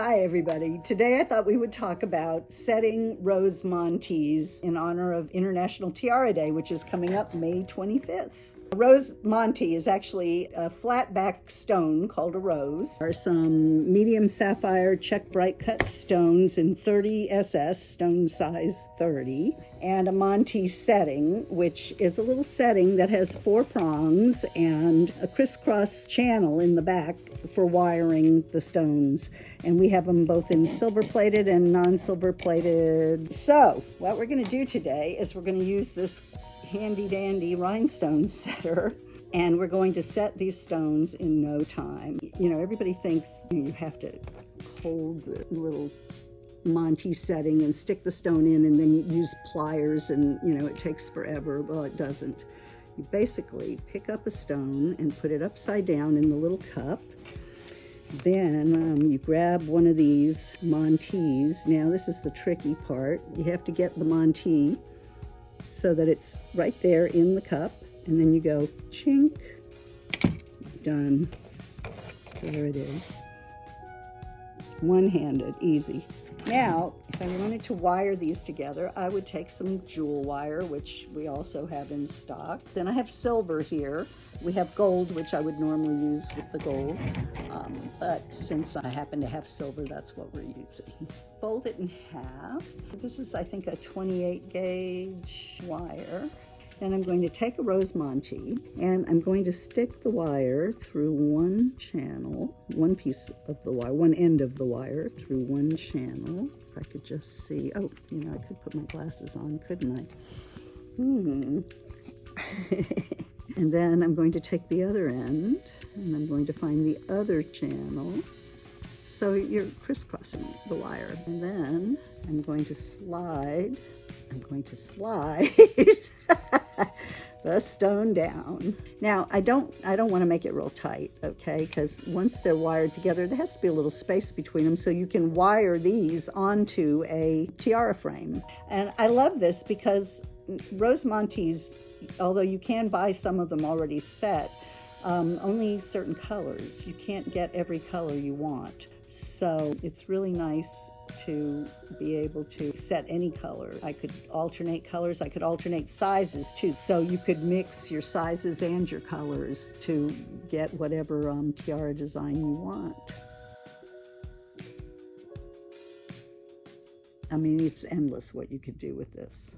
Hi everybody. Today I thought we would talk about setting rose montees in honor of International Tiara Day, which is coming up May 25th. Rose Montee is actually a flat back stone called a rose. There are some medium sapphire check bright cut stones in 30 SS, stone size 30, and a Montee setting, which is a little setting that has 4 prongs and a crisscross channel in the back for wiring the stones. And we have them both in silver plated and non-silver plated. So what we're going to do today is we're going to use this handy dandy rhinestone setter, and we're going to set these stones in no time. You know, everybody thinks you have to hold the little Montee setting and stick the stone in and then you use pliers and, you know, it takes forever. Well, it doesn't. You basically pick up a stone and put it upside down in the little cup. Then you grab one of these Montees. Now this is the tricky part. You have to get the Montee so that it's right there in the cup, and then you go chink, done. There it is. One-handed, easy. Now, if I wanted to wire these together, I would take some jewel wire, which we also have in stock. Then I have silver here. We have gold, which I would normally use with the gold. But since I happen to have silver, that's what we're using. Fold it in half. This is, I think, a 28 gauge wire. Then I'm going to take a Rose Montee and I'm going to stick the wire through one channel, one piece of the wire, one end of the wire through one channel. If I could just see, oh, you know, I could put my glasses on, couldn't I? And then I'm going to take the other end and I'm going to find the other channel. So you're crisscrossing the wire. And then I'm going to slide the stone down. Now, I don't want to make it real tight, okay? Because once they're wired together, there has to be a little space between them so you can wire these onto a tiara frame. And I love this because Rose Montees, although you can buy some of them already set, only certain colors. You can't get every color you want. So it's really nice to be able to set any color. I could alternate colors. I could alternate sizes too. So you could mix your sizes and your colors to get whatever tiara design you want. I mean, it's endless what you could do with this.